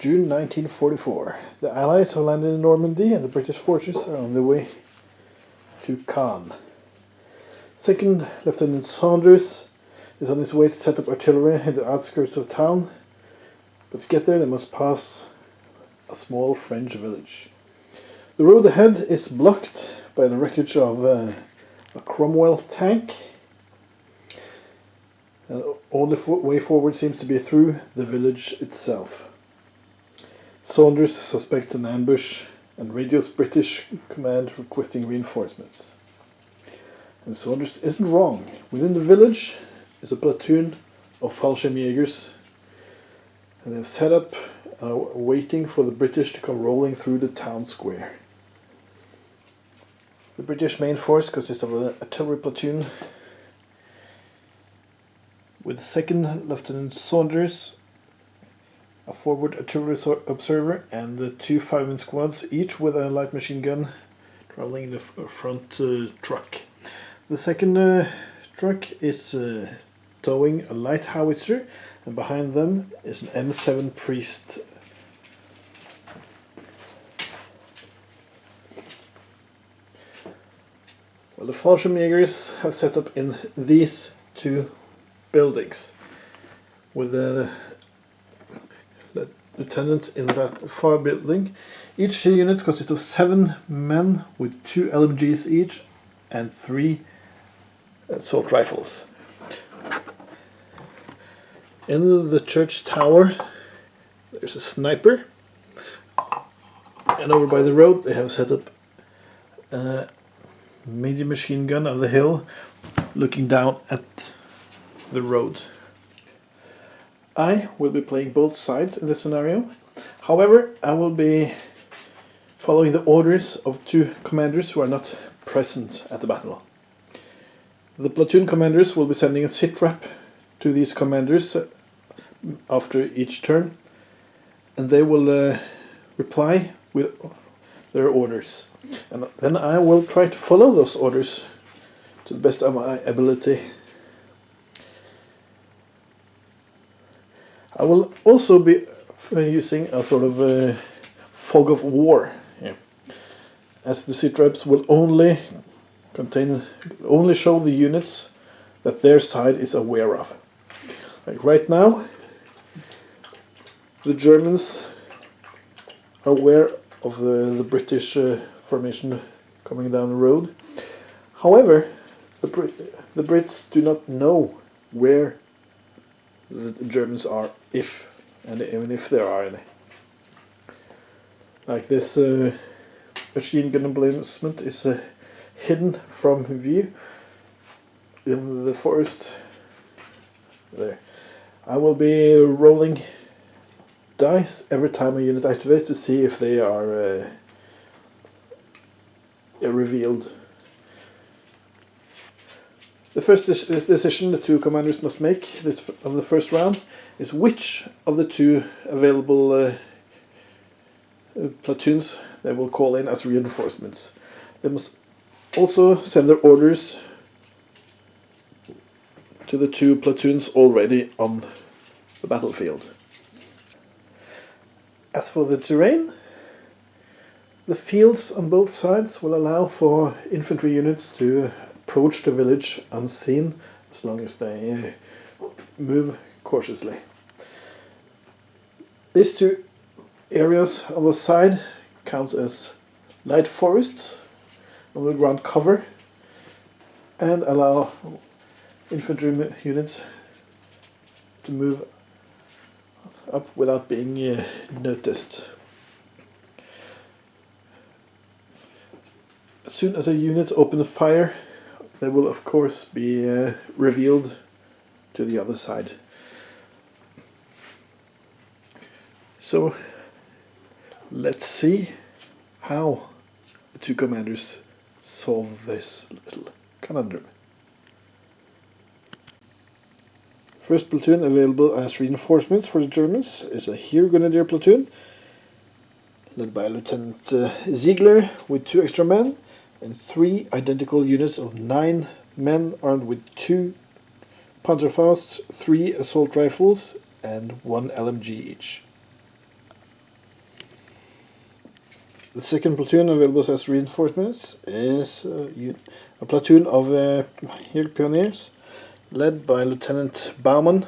June 1944. The Allies have landed in Normandy and the British forces are on their way to Caen. Second Lieutenant Saunders is on his way to set up artillery in the outskirts of town, but to get there they must pass a small French village. The road ahead is blocked by the wreckage of a Cromwell tank. And the only way forward seems to be through the village itself. Saunders suspects an ambush and radios British command requesting reinforcements. And Saunders isn't wrong. Within the village is a platoon of Fallschirmjägers, and they've set up waiting for the British to come rolling through the town square. The British main force consists of an artillery platoon with Second Lieutenant Saunders, a forward artillery observer, and the two 5-man squads, each with a light machine gun, traveling in the front truck. The second truck is towing a light howitzer, and behind them is an M7 Priest. Well, the Fallschirmjägers have set up in these two buildings, with the lieutenant in that far building. Each unit consists of 7 men with 2 LMGs each and 3 assault rifles. In the church tower there's a sniper, and over by the road they have set up a medium machine gun on the hill looking down at the road. I will be playing both sides in this scenario. However, I will be following the orders of 2 commanders who are not present at the battle. The platoon commanders will be sending a sit-rep to these commanders after each turn, and they will reply with their orders. And then I will try to follow those orders to the best of my ability. I will also be using a sort of fog of war here, as the sit-reps will only show the units that their side is aware of. Like right now, the Germans are aware of the British formation coming down the road. However, the Brits do not know where the Germans are, even if there are any. Like this machine gun emplacement is hidden from view in the forest there. I will be rolling dice every time a unit activates to see if they are revealed. The first decision the 2 commanders must make of the first round is which of the 2 available platoons they will call in as reinforcements. They must also send their orders to the 2 platoons already on the battlefield. As for the terrain, the fields on both sides will allow for infantry units to approach the village unseen, as long as they move cautiously. These 2 areas on the side count as light forests, underground cover, and allow infantry units to move up without being noticed. As soon as a unit opens fire, they will of course be revealed to the other side. So let's see how the 2 commanders solve this little conundrum. First platoon available as reinforcements for the Germans is a Here Grenadier platoon, led by Lieutenant Ziegler with 2 extra men, and 3 identical units of 9 men armed with 2 Panzerfausts, 3 assault rifles, and 1 LMG each. The second platoon available as reinforcements is a platoon of Hill Pioneers led by Lieutenant Baumann.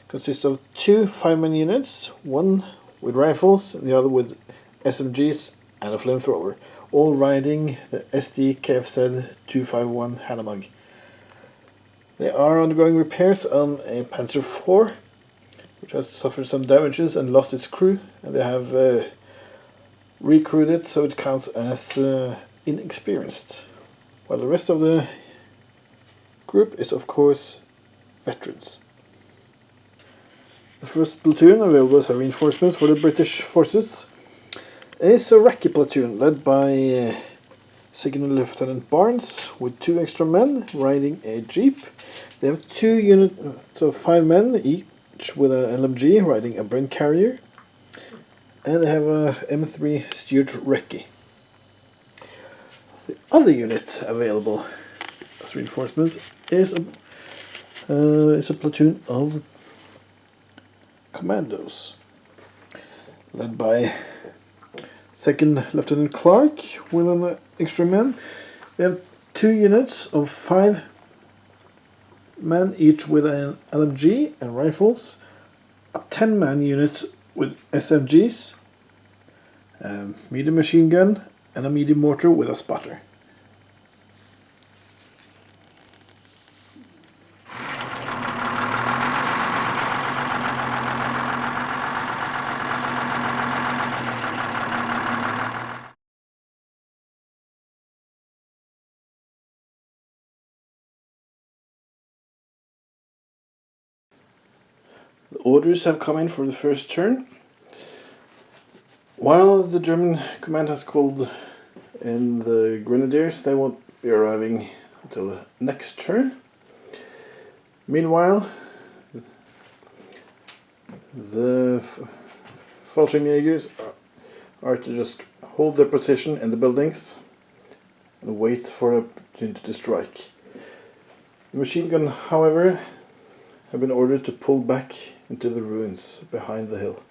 Consists of 2 5-man units, one with rifles and the other with SMGs and a flamethrower, all riding the SD KFZ 251 Hanomag. They are undergoing repairs on a Panzer IV, which has suffered some damages and lost its crew, and they have recrewed it so it counts as inexperienced, while the rest of the group is of course veterans. The first platoon available as reinforcements for the British forces is a Recce platoon led by Second Lieutenant Barnes with 2 extra men riding a jeep. They have 2 units of 5 men each with an LMG riding a Brent carrier, and they have a M3 Stuart Recce. The other unit available as reinforcements is a platoon of commandos led by Second Lieutenant Clark with an extra man. They have 2 units of 5 men each with an LMG and rifles, a 10-man unit with SMGs, a medium machine gun and a medium mortar with a spotter. The orders have come in for the first turn. While the German command has called in the grenadiers, they won't be arriving until the next turn. Meanwhile, the Fallschirmjägers are to just hold their position in the buildings and wait for an opportunity to strike. The machine gun, however, have been ordered to pull back into the ruins behind the hill.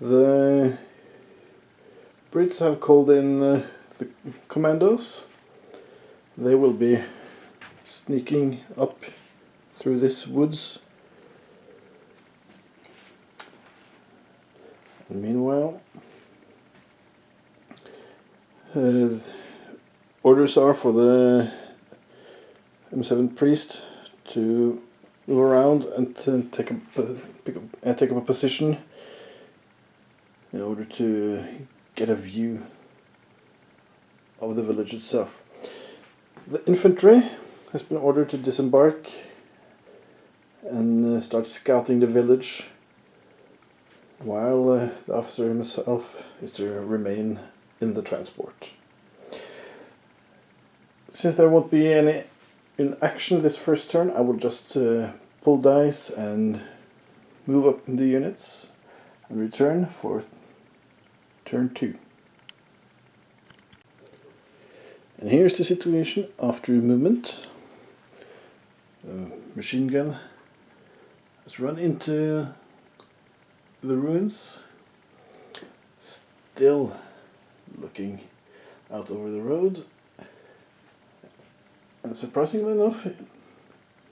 The Brits have called in the commandos. They will be sneaking up through this woods. And meanwhile, orders are for the M7 priest to move around and to take up a position in order to get a view of the village itself. The infantry has been ordered to disembark and start scouting the village, while the officer himself is to remain in the transport. Since there won't be any in action this first turn, I will just pull dice and move up the units and return for turn 2. And here's the situation after movement. The machine gun has run into the ruins, still looking out over the road. And surprisingly enough,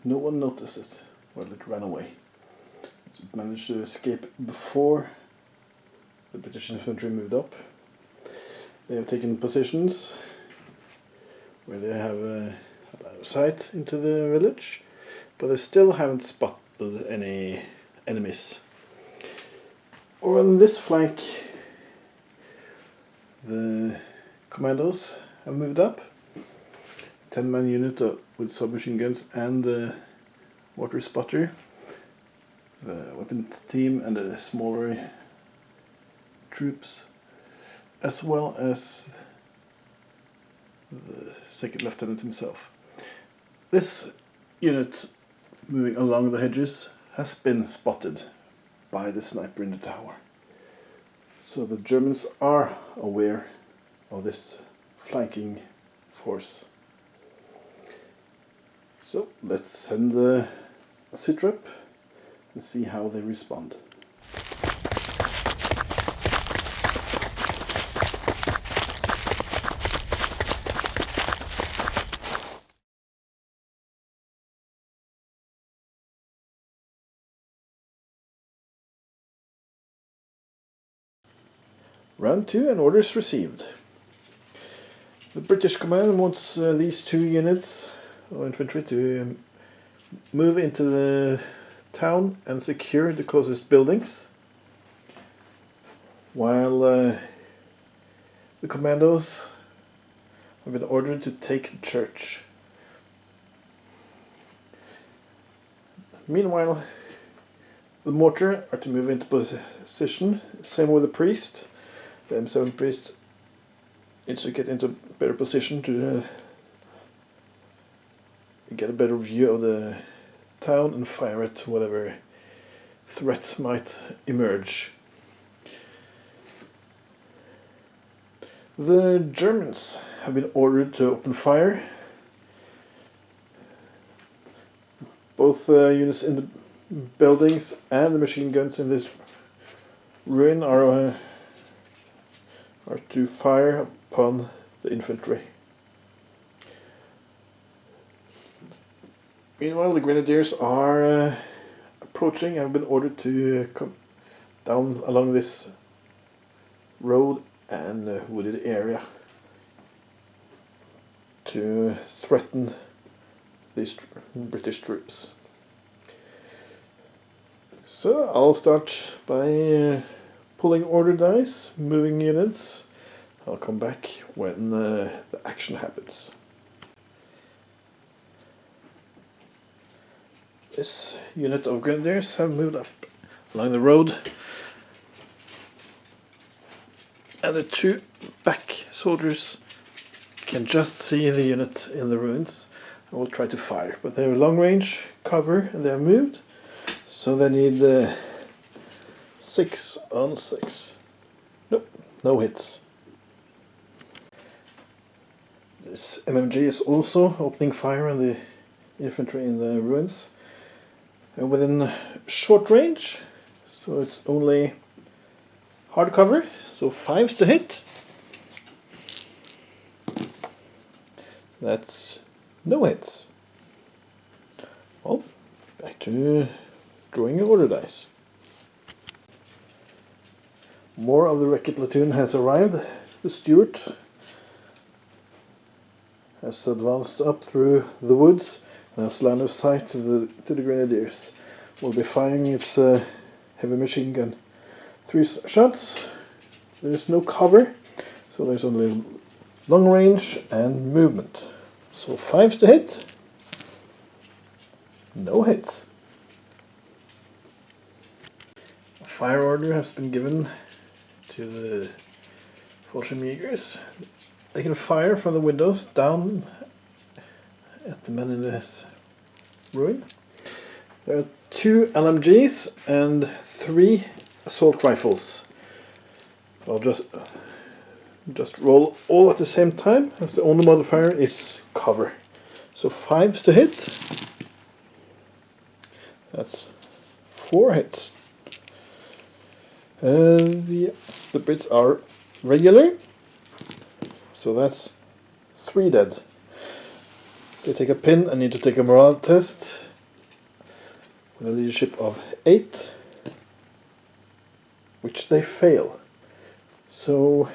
no one noticed it while it ran away. It managed to escape before the British infantry moved up. They have taken positions where they have a sight into the village, but they still haven't spotted any enemies. On this flank, the commandos have moved up. 10-man unit with submachine guns and the mortar spotter, the weapons team and the smaller troops, as well as the second lieutenant himself. This unit moving along the hedges has been spotted by the sniper in the tower. So the Germans are aware of this flanking force. So let's send a sitrep and see how they respond. Round 2 and orders received. The British command wants these 2 units of infantry to move into the town and secure the closest buildings, while the commandos have been ordered to take the church. Meanwhile, the mortar are to move into position. Same with the priest. The M7 priest needs to get into better position to get a better view of the town and fire at whatever threats might emerge. The Germans have been ordered to open fire. Both units in the buildings and the machine guns in this ruin are to fire upon the infantry. Meanwhile, the grenadiers are approaching and have been ordered to come down along this road and wooded area to threaten these British troops. So I'll start by pulling order dice, moving units. I'll come back when the action happens. This unit of grenadiers have moved up along the road, and the 2 back soldiers can just see the unit in the ruins. I will try to fire, but they have long range cover and they have moved, so they need 6 on 6. Nope, no hits. This MMG is also opening fire on the infantry in the ruins. And within short range, so it's only hard cover, so 5s to hit. That's no hits. Well, back to drawing order dice. More of the Recce platoon has arrived. The Stuart has advanced up through the woods and has line of sight to the grenadiers. Will be firing its heavy machine gun. 3 shots. There is no cover, so there's only long range and movement. So 5s to hit. No hits. A fire order has been given to the Fallschirmjägers. They can fire from the windows down at the men in this ruin. There are 2 LMGs and 3 assault rifles. I'll just roll all at the same time, as the only modifier is cover. So 5s to hit. That's 4 hits. The Brits are regular, so that's 3 dead. They take a pin and need to take a morale test with a leadership of 8, which they fail. So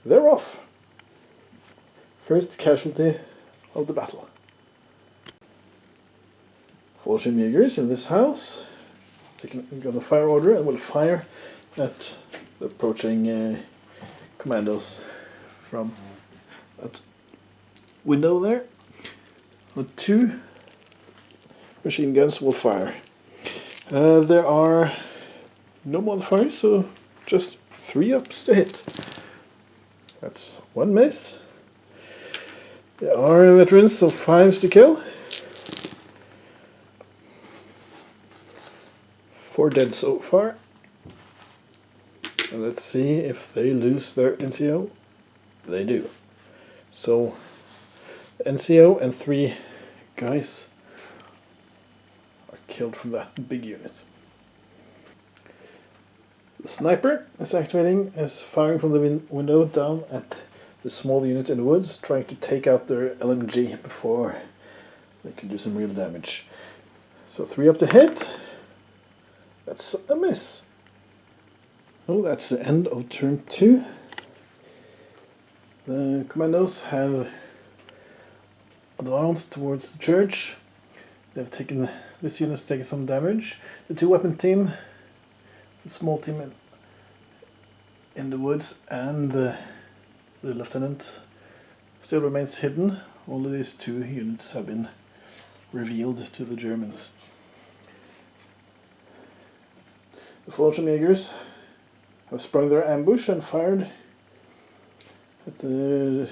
they're off. First casualty of the battle. Fallschirmjägers in this house got a fire order and will fire at the approaching commandos from that window there. The 2 machine guns will fire. There are no modifiers, so just 3 ups to hit. That's 1 miss. There are veterans, so 5s to kill. 4 dead so far. And let's see if they lose their NCO. They do. So NCO and 3 guys are killed from that big unit. The sniper is activating, is firing from the window down at the small unit in the woods, trying to take out their LMG before they can do some real damage. So 3 up to hit. That's a miss. Oh, that's the end of turn 2. The commandos have advanced towards the church. They've taken, this unit's taken some damage. The 2 weapons team, the small team in the woods, and the lieutenant still remains hidden. Only these 2 units have been revealed to the Germans. The Fallschirmjägers have sprung their ambush and fired at the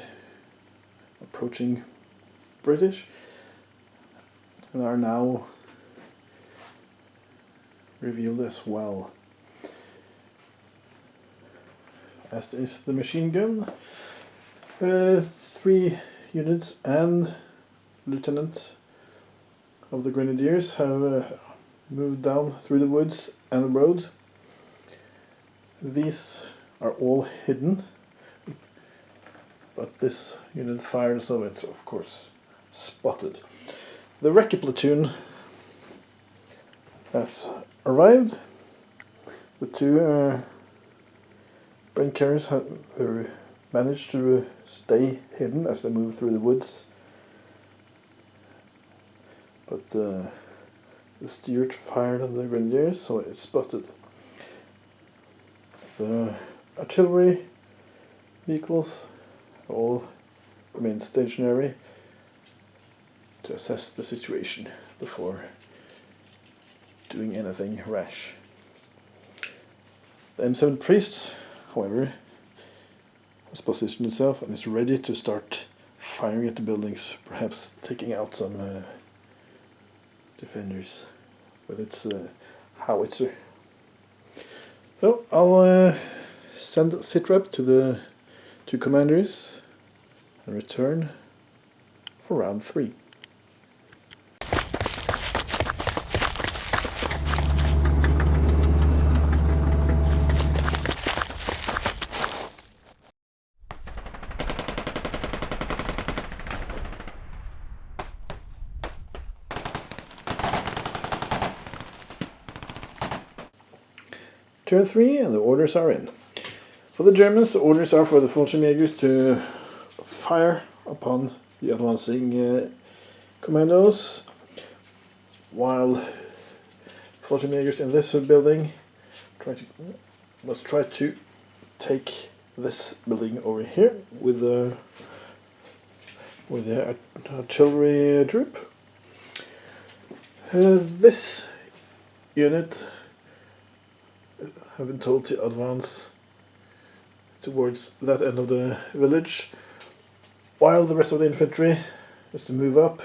approaching British, and are now revealed as well. As is the machine gun. 3 units and lieutenant of the Grenadiers have moved down through the woods and the road. These are all hidden, but this unit's fired, so it's of course spotted. The recce platoon has arrived. The 2 brain carriers have managed to stay hidden as they move through the woods, but the Stuart fired on the Grenadiers, so it's spotted. The artillery vehicles all remain stationary to assess the situation before doing anything rash. The M7 Priest, however, has positioned itself and is ready to start firing at the buildings, perhaps taking out some defenders with its howitzer. So I'll send sitrep to the 2 commanders and return for round 3. Turn 3 and the orders are in. For the Germans, the orders are for the Fallschirmjägers to fire upon the advancing commandos, while Fallschirmjägers in this building must try to take this building over here with the artillery troop. This unit have been told to advance towards that end of the village, while the rest of the infantry is to move up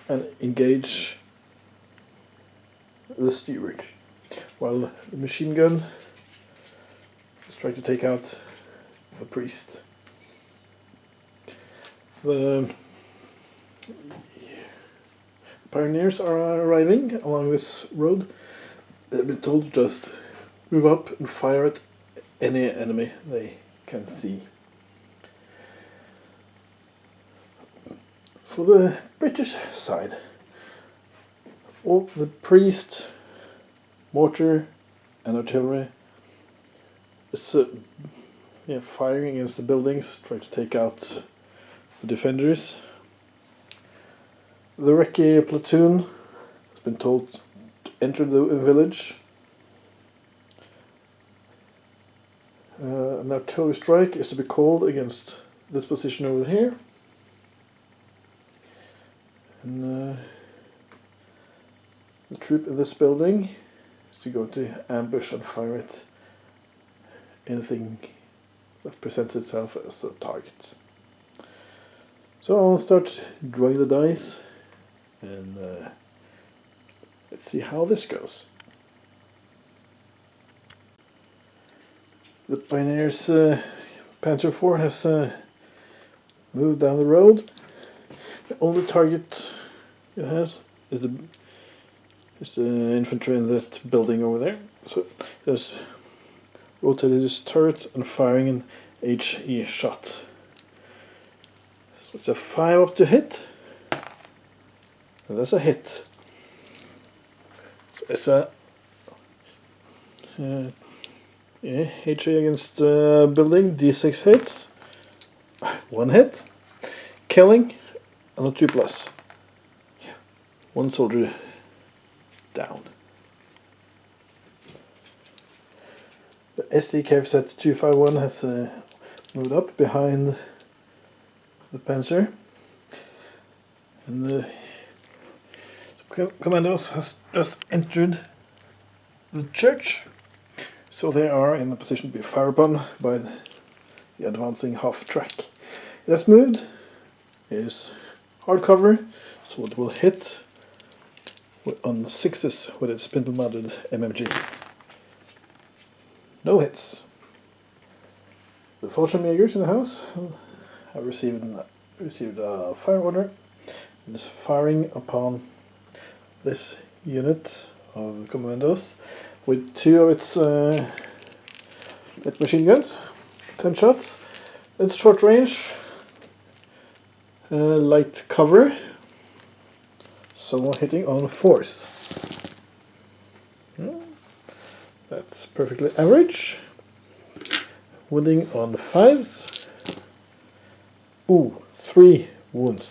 and engage the steward, while the machine gun is trying to take out the priest. The pioneers are arriving along this road. They've been told to just move up and fire at any enemy they can see. For the British side, all the priest, mortar and artillery is firing against the buildings, trying to take out the defenders. The recce platoon has been told to enter the village. An artillery strike is to be called against this position over here, and the troop in this building is to go to ambush and fire at anything that presents itself as a target. So I'll start drawing the dice, and let's see how this goes. The Pioneers Panzer IV has moved down the road. The only target it has is the infantry in that building over there. So there's rotated his turret and firing an HE shot. So it's a 5 up to hit. And that's a hit. So it's a Yeah, HA against building, D6 hits. 1 hit. Killing, and a 2+. One soldier down. The SDK set 251 has moved up behind the Panzer. And the commandos has just entered the church. So they are in a position to be fired upon by the advancing half track. It has moved. It is hardcover, so it will hit on 6s with its pintle mounted MMG. No hits. The Fallschirmjägers in the house have received a fire order and is firing upon this unit of commandos with 2 of its light machine guns, 10 shots. It's short range, light cover, so hitting on 4s. That's perfectly average. Wounding on 5s. Ooh, 3 wounds.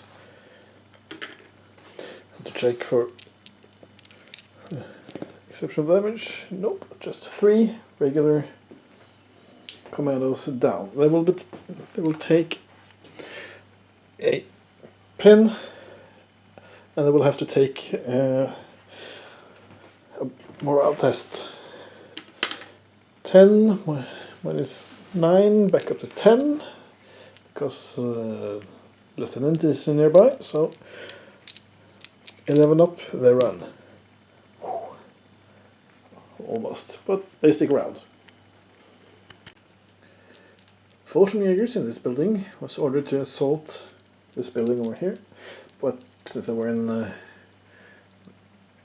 Have to check for exceptional damage. Nope, just 3 regular commandos down. They will take a pin, and they will have to take a morale test. 10 minus 9, back up to 10, because Lieutenant is nearby, so 11 up, they run. Almost, but they stick around. Fallschirmjägers in this building was ordered to assault this building over here, but since they were in the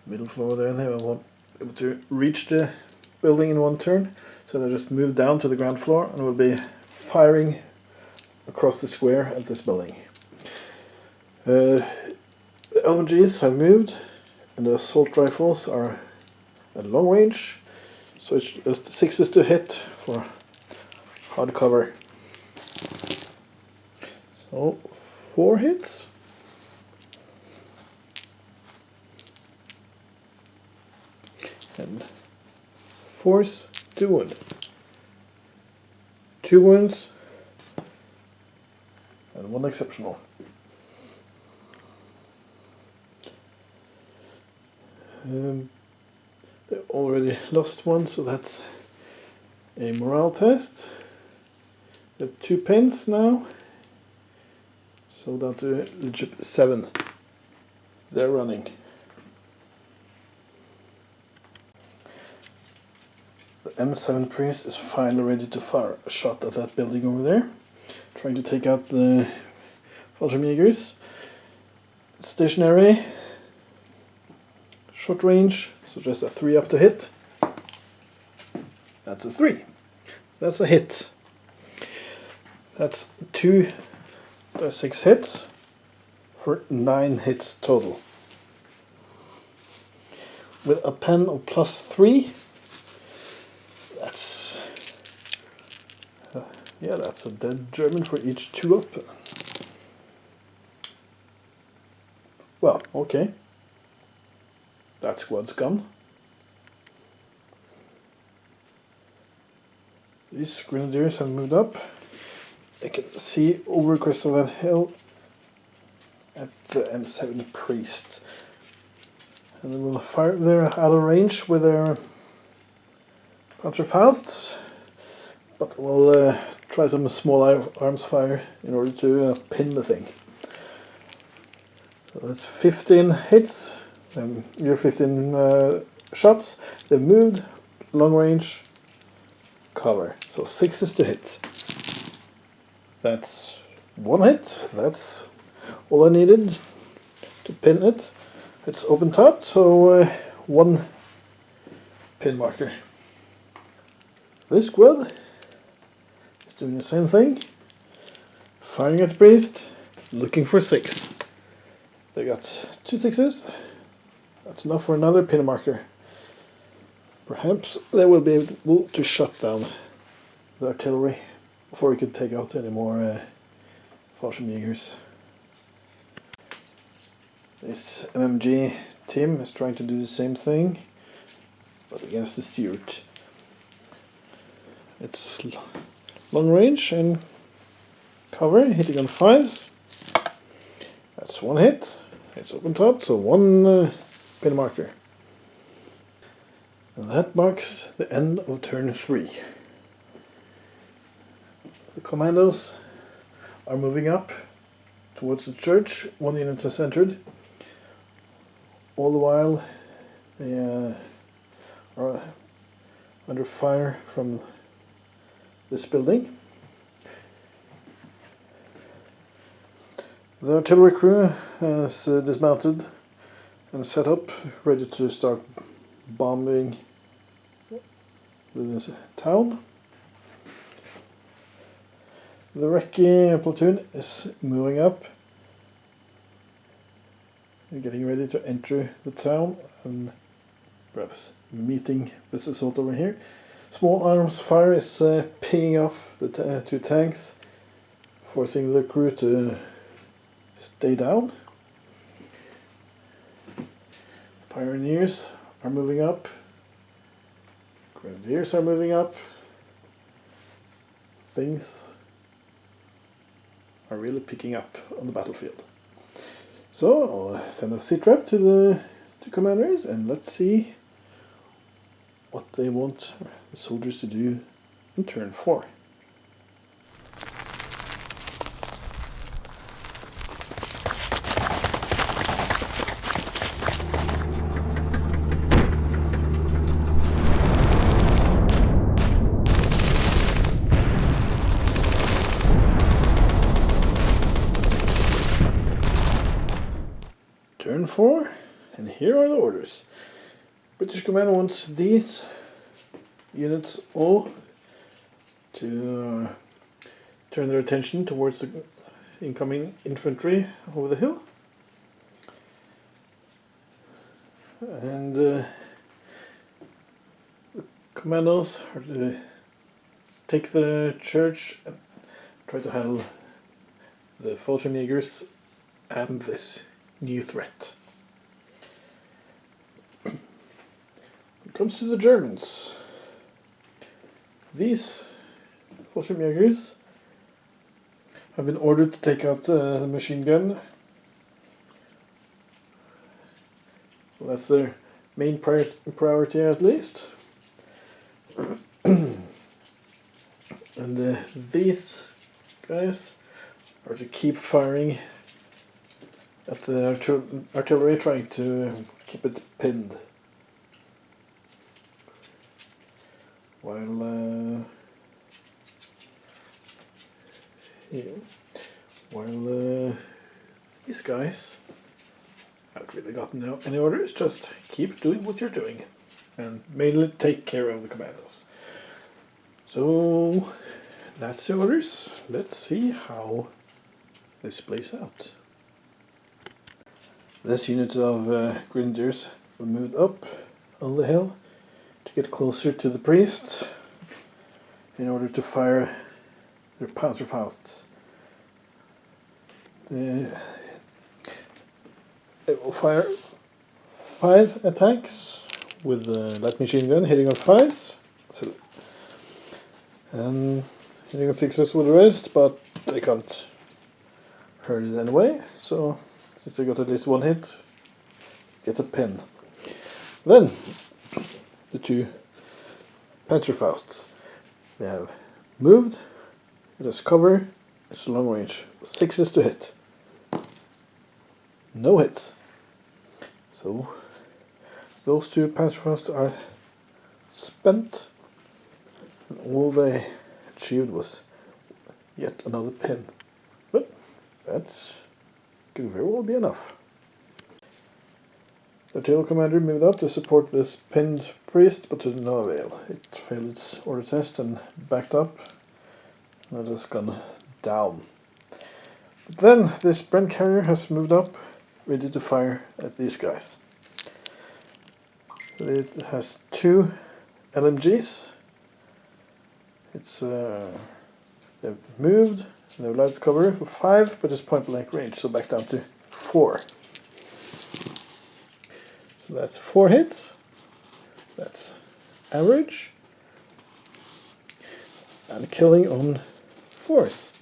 middle floor there, they won't be able to reach the building in one turn, so they just moved down to the ground floor and will be firing across the square at this building. The LMGs have moved, and the assault rifles are at long range, so it's just 6s to hit for hard cover. So 4 hits. And 4s, 2 wounds. 2 wounds and 1 exceptional. They already lost 1, so that's a morale test. They have 2 pins now, so down to legit 7. They're running. The M7 Priest is finally ready to fire a shot at that building over there, trying to take out the Fallschirmjägers. It's stationary, short range, so just a 3 up to hit. That's a 3. That's a hit. That's 2 6 hits for 9 hits total. With a pen of +3, that's yeah, that's a dead German for each 2 up. Well, okay. That squad's gone. These grenadiers have moved up. They can see over crest of that hill at the M7 Priest. And they will fire. They're out of range with their Panzerfausts, but we'll try some small arms fire in order to pin the thing. So that's 15 hits. Your 15 shots. They've moved, long range, cover. So 6s to hit. That's 1 hit. That's all I needed to pin it. It's open top, so 1 pin marker. This squad is doing the same thing. Firing at the priest, looking for 6. They got 2 6s. That's enough for another pin marker. Perhaps they will be able to shut down the artillery before we could take out any more Fallschirmjägers. This MMG team is trying to do the same thing, but against the Stuart. It's long range and cover, hitting on 5s. That's one hit. It's open top, so one pin marker. And that marks the end of turn 3. The commandos are moving up towards the church. One unit has entered. All the while they are under fire from this building. The artillery crew has dismounted and set up, ready to start bombing the town. The recce platoon is moving up. They're getting ready to enter the town and perhaps meeting this assault over here. Small arms fire is pinging off the 2 tanks, forcing the crew to stay down. Pioneers are moving up. Grenadiers are moving up. Things are really picking up on the battlefield. So I'll send a C-trap to the 2 commanders and let's see what they want the soldiers to do in turn 4. Turn 4, and here are the orders. British Command wants these units all to turn their attention towards the incoming infantry over the hill. And the commandos are to take the church and try to handle the Fallschirmjägers and this new threat. When it comes to the Germans, these Fallschirmjägers have been ordered to take out the machine gun. Well, that's their main priority at least. And these guys are to keep firing at the artillery, trying to keep it pinned. While these guys haven't really gotten any orders, just keep doing what you're doing and mainly take care of the commandos. So that's the orders. Let's see how this plays out. This unit of grenadiers were moved up on the hill to get closer to the priest in order to fire their Panzerfausts. They will fire 5 attacks with the light machine gun, hitting on 5s, and hitting on 6s with the rest, but they can't hurt it anyway, so since they got at least one hit, it gets a pin. Then the 2 Panzerfausts, they have moved, it has cover, it's long range, 6s to hit. No hits. So those 2 Panzerfausts are spent, and all they achieved was yet another pin. But that could very well be enough. The tail commander moved up to support this pinned priest, but to no avail. It failed its order test and backed up, and it has gone down. But then this Brent carrier has moved up, ready to fire at these guys. It has 2 LMGs. It's they've moved. They've light cover for 5, but it's point blank range, so back down to 4. So that's 4 hits. That's average. And killing on 4th.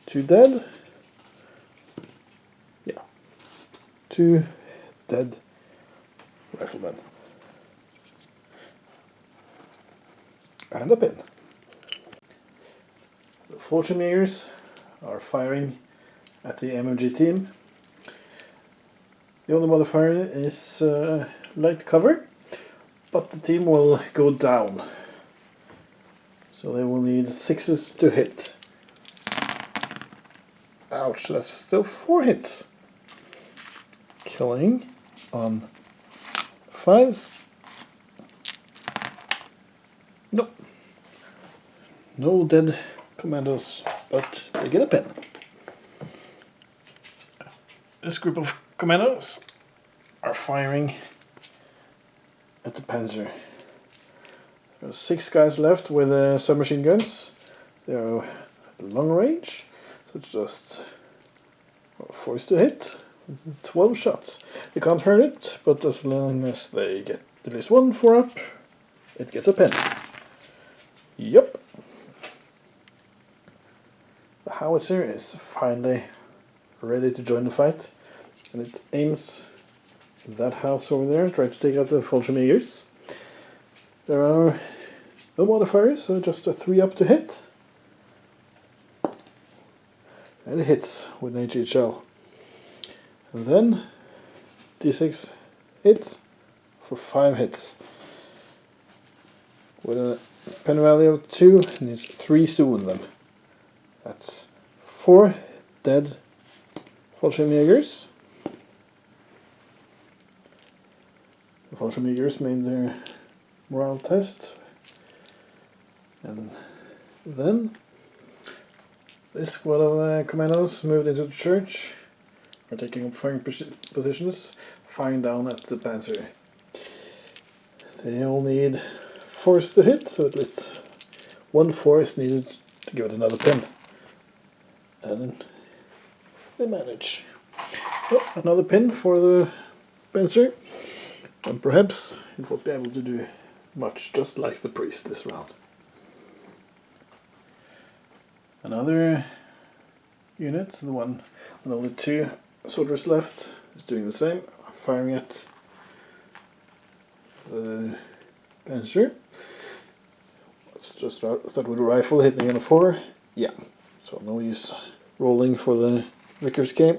2 dead. Yeah. 2 dead riflemen. And a pin. The Fallschirmjägers are firing at the MMG team. The only modifier is light cover, but the team will go down. So they will need 6s to hit. Ouch, that's still 4 hits. Killing on 5s. Nope. No dead commandos, but they get a pin. This group of commandos are firing at the Panzer. There are 6 guys left with submachine guns. They are at long range, so it's just forced to hit. It's 12 shots. They can't hurt it, but as long as they get at least 1 4-up, it gets a pin. Yep. The howitzer is finally ready to join the fight, and it aims that house over there, trying to take out the Fallschirmjägers. There are no modifiers, so just a 3-up to hit. And it hits with an HHL. And then D6 hits for 5 hits. With a pen value of 2, it needs 3 to win them. That's 4 dead Fallschirmjägers. The Fallschirmjägers made their morale test. And then this squad of commandos moved into the church. Are taking up firing positions, firing down at the Panzer. They all need 4s to hit, so at least 1 4 is needed to give it another pin. And they manage. Oh, another pin for the Panzer, and perhaps it won't be able to do much, just like the priest this round. Another unit, the one with only 2 soldiers left, is doing the same, firing at the Panzer. Let's just start with a rifle, hitting on a 4. Yeah, so no use rolling for the Vickers game.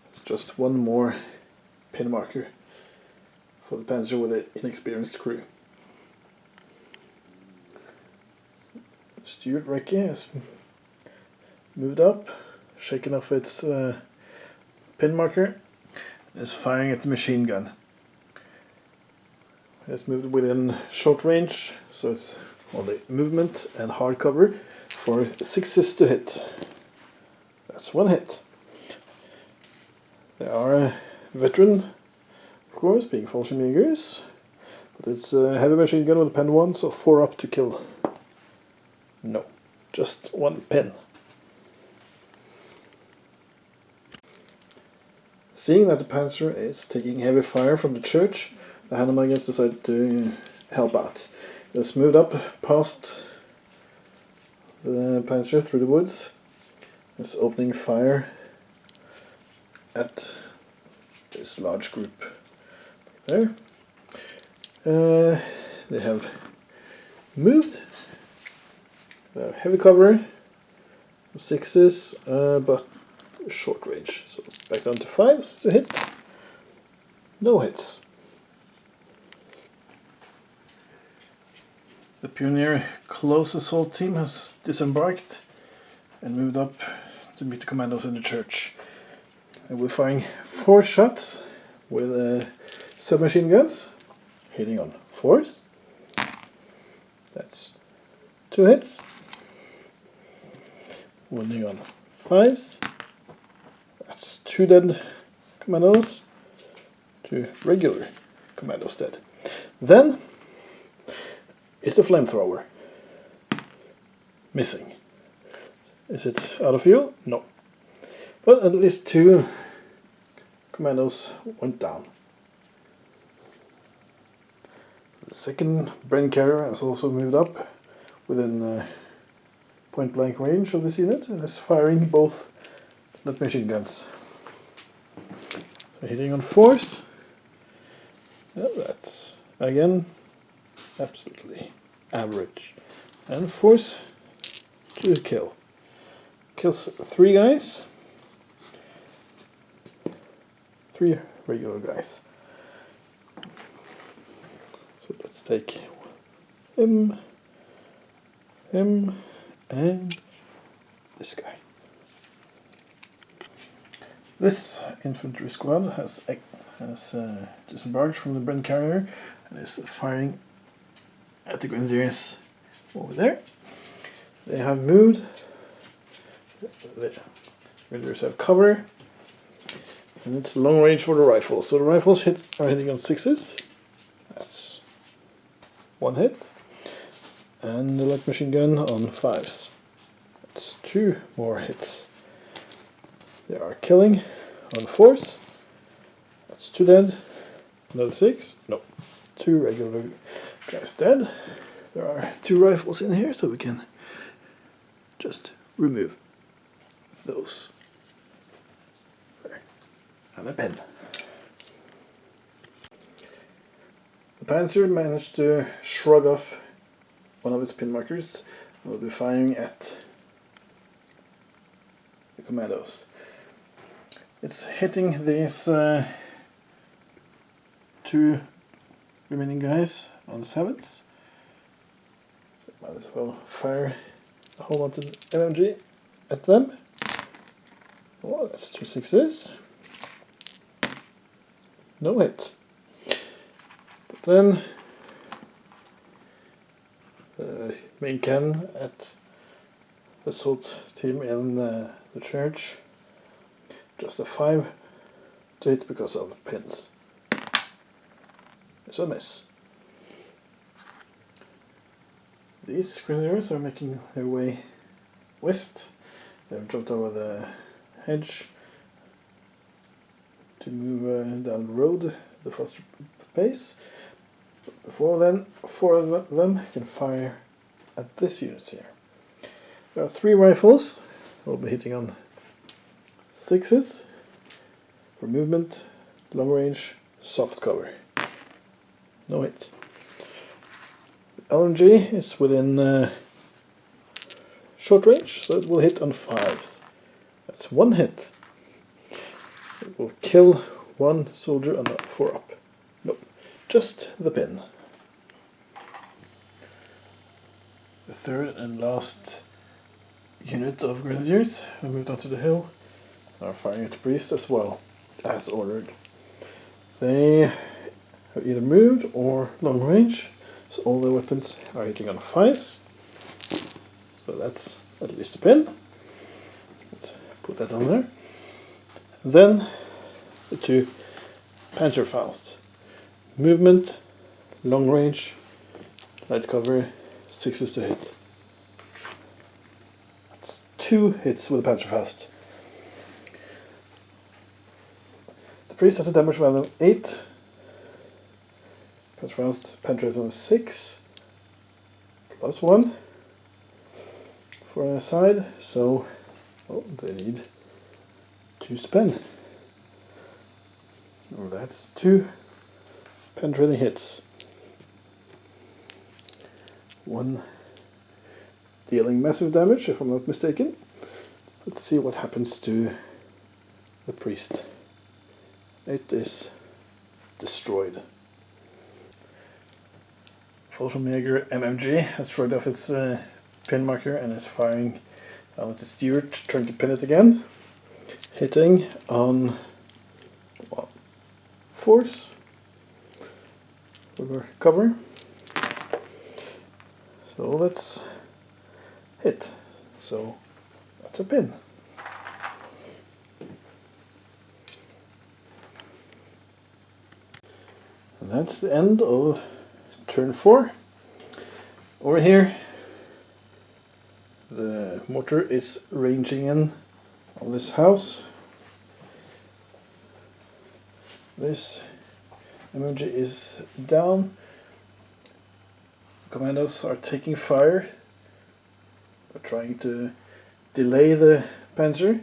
It's just 1 more pin marker for the Panzer with an inexperienced crew. Stuart Recce has moved up, shaken off its pin marker, and is firing at the machine gun. It's moved within short range, so it's only movement and hard cover for 6s to hit. That's 1 hit. They are a veteran, of course, being Fallschirmjägers, but it's a heavy machine gun with a pen 1, so 4-up to kill. No, just 1 pin. Seeing that the Panzer is taking heavy fire from the church, the Hanomagans decided to help out. It's moved up past the Panzer through the woods. It's opening fire at this large group there. They have moved. They have heavy cover, 6s, but short range. So back down to 5s to hit. No hits. The Pioneer Close Assault team has disembarked and moved up to meet the commandos in the church. And we're firing 4 shots with submachine guns, hitting on 4s. That's 2 hits. Winning on 5s. That's 2 dead commandos. 2 regular commandos dead. Then is the flamethrower. Missing. Is it out of fuel? No. But at least 2 commandos went down. The second brain carrier has also moved up within point blank range of this unit and is firing both lead machine guns. So hitting on force. Yeah, that's again absolutely average. And force to kill. Kills 3 guys. 3 regular guys. So let's take him, and this guy. This infantry squad has disembarked from the Bren carrier and is firing at the Grenadiers over there. They have moved. The Grenadiers have cover. And it's long range for the rifles. So the rifles are hitting on 6s. That's 1 hit. And the light machine gun on 5s. That's 2 more hits. They are killing on 4s. That's 2 dead. Another 6. No. 2 regular guys dead. There are 2 rifles in here, so we can just remove those. There. And a pen. The Panzer managed to shrug off one of its pin markers and will be firing at the commandos. It's hitting these 2 remaining guys on 7s. So might as well fire a whole lot of MMG at them. Oh, that's 2 6s. No hit. But then the main cannon at the assault team in the church, just a 5 to hit because of pins. It's a miss. These Grenadiers are making their way west. They've jumped over the hedge to move down the road the faster pace. But before then, 4 of them can fire at this unit here. There are 3 rifles. We'll be hitting on 6s for movement, long range, soft cover. No hit. The LMG is within short range, so it will hit on 5s. That's 1 hit. It will kill 1 soldier on a 4 up. Nope, just the pin. The third and last unit of Grenadiers who moved onto the hill are firing at the priest as well, as ordered. They have either moved or long range, so all their weapons are hitting on 5s. So that's at least a pin. Let's put that on there. And then the 2 Panzerfaust. Movement, long range, light cover, 6s to hit. That's 2 hits with the Panzerfaust. The priest has a damage value of 8. Panzerfaust penetrates on 6. Plus 1 for a side, so they need 2 spin. Oh, that's 2 penetrating hits. 1 dealing massive damage, if I'm not mistaken. Let's see what happens to the priest. It is destroyed. Fallschirmjäger MMG has shrugged off its pin marker and is firing at the Stewart, trying to pin it again. Hitting on 4s for cover. So let's hit. So that's a pin. And that's the end of turn 4. Over here, the mortar is ranging in on this house. This MMG is down. The commandos are taking fire. We're trying to delay the Panzer,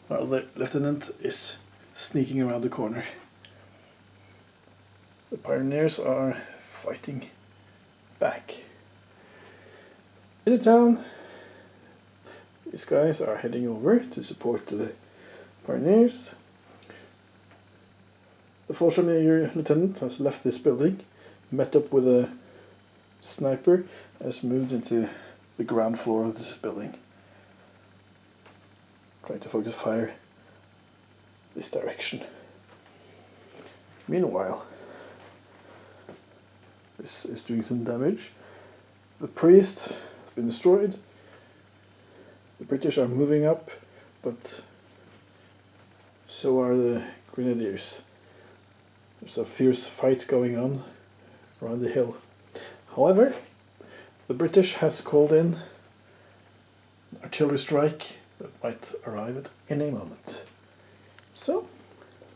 while the lieutenant is sneaking around the corner. The pioneers are fighting back. In the town, these guys are heading over to support the pioneers. The Fallschirmjäger lieutenant has left this building, met up with a sniper, has moved into the ground floor of this building, trying to focus fire this direction. Meanwhile, this is doing some damage. The priest has been destroyed. The British are moving up, but so are the grenadiers. There's a fierce fight going on around the hill. However, the British has called in an artillery strike that might arrive at any moment. So,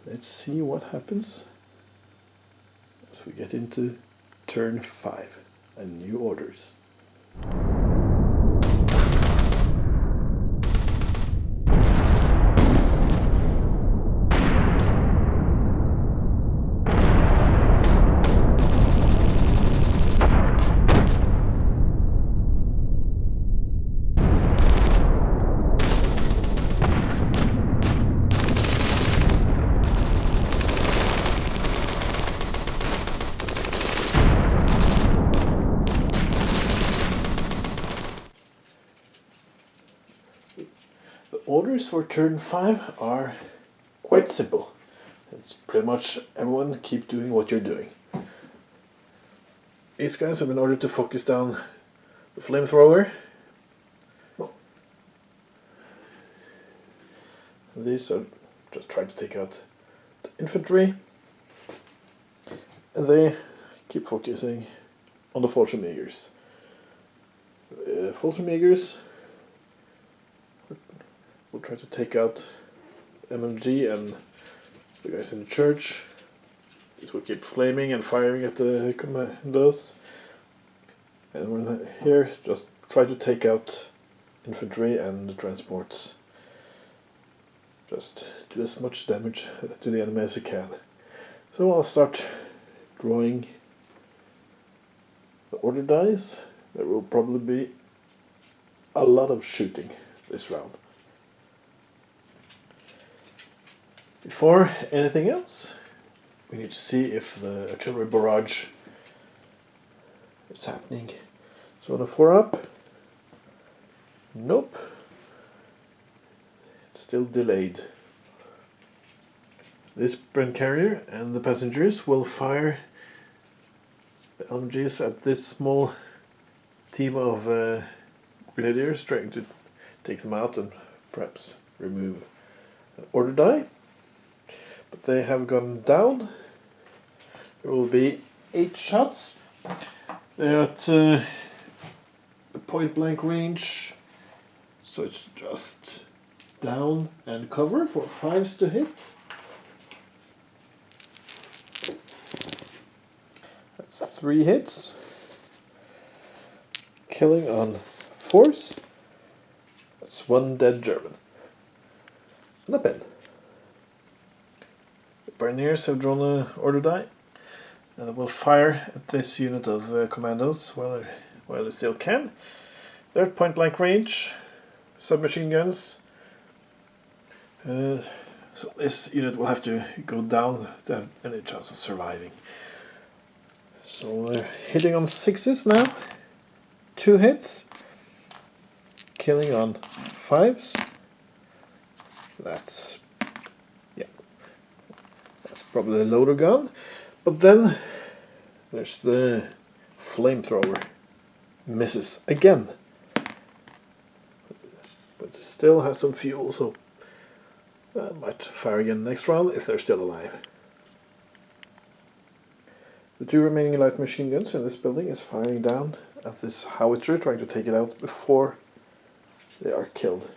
let's see what happens as we get into turn 5 and new orders. Orders for turn 5 are quite simple. It's pretty much everyone keep doing what you're doing. These guys have been ordered to focus down the flamethrower. These are just trying to take out the infantry. And they keep focusing on the Fallschirmjägers. The Fallschirmjägers will try to take out MMG and the guys in the church. These will keep flaming and firing at the commandos. And we're here just try to take out infantry and the transports. Just do as much damage to the enemy as you can. So I'll start drawing the order dice. There will probably be a lot of shooting this round. Before anything else, we need to see if the artillery barrage is happening. So the 4 up, nope, it's still delayed. This Brent carrier and the passengers will fire the LMGs at this small team of grenadiers trying to take them out and perhaps remove an order die. But they have gone down. There will be 8 shots. They're at point blank range, so it's just down and cover for 5s to hit. That's 3 hits. Killing on 4s. That's 1 dead German. And a pin. Pioneers have drawn an order die, and they will fire at this unit of commandos while they still can. They're at point blank range, submachine guns. So this unit will have to go down to have any chance of surviving. So they're hitting on 6s now, 2 hits, killing on 5s. That's probably a loader gun, but then there's the flamethrower. Misses again, but still has some fuel, so I might fire again next round if they're still alive. The two remaining light machine guns in this building is firing down at this howitzer, trying to take it out before they are killed.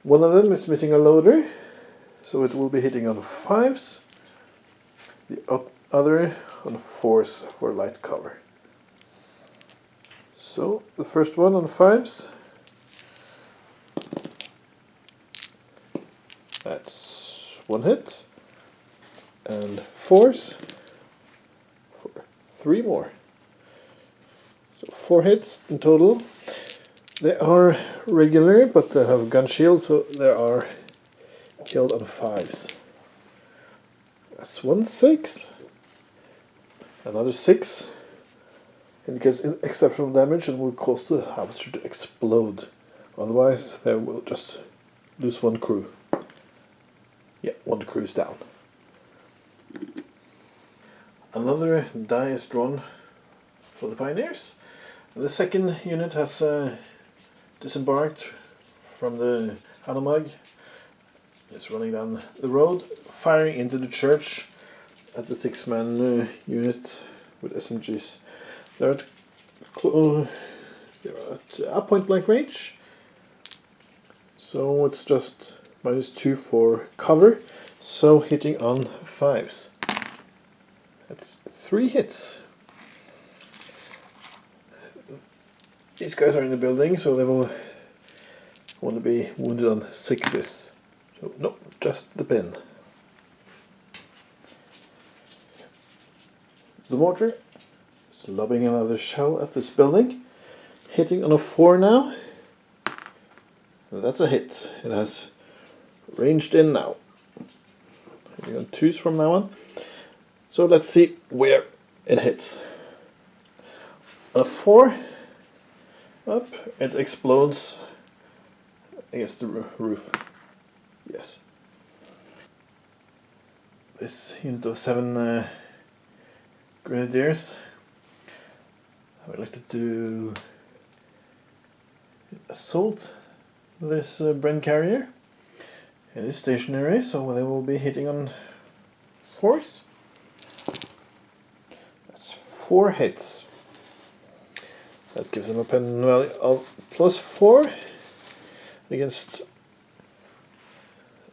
One of them is missing a loader, so it will be hitting on 5s. The other on 4s for light cover. So the first one on 5s. That's 1 hit. And 4s for 3 more. So 4 hits in total. They are regular, but they have gun shield, so they are killed on 5s. That's 1 6. Another 6. Indicates exceptional damage and will cause the howitzer to explode. Otherwise, they will just lose 1 crew. Yeah, 1 crew is down. Another die is drawn for the Pioneers. The second unit has disembarked from the Hanomag. It's running down the road, firing into the church at the 6-man unit with SMGs. They're at a point blank range, so it's just -2 for cover, so hitting on 5s. That's 3 hits. These guys are in the building, so they will want to be wounded on 6s. So no, just the pin. The mortar is lobbing another shell at this building, hitting on a 4 now. And that's a hit. It has ranged in now. Hitting on 2s from now on. So let's see where it hits. On a 4 up, it explodes against the roof. Yes. This unit of 7 grenadiers, I would like to do assault this Bren carrier. It is stationary, so they will be hitting on 4s. That's 4 hits. That gives them a pen value of +4 against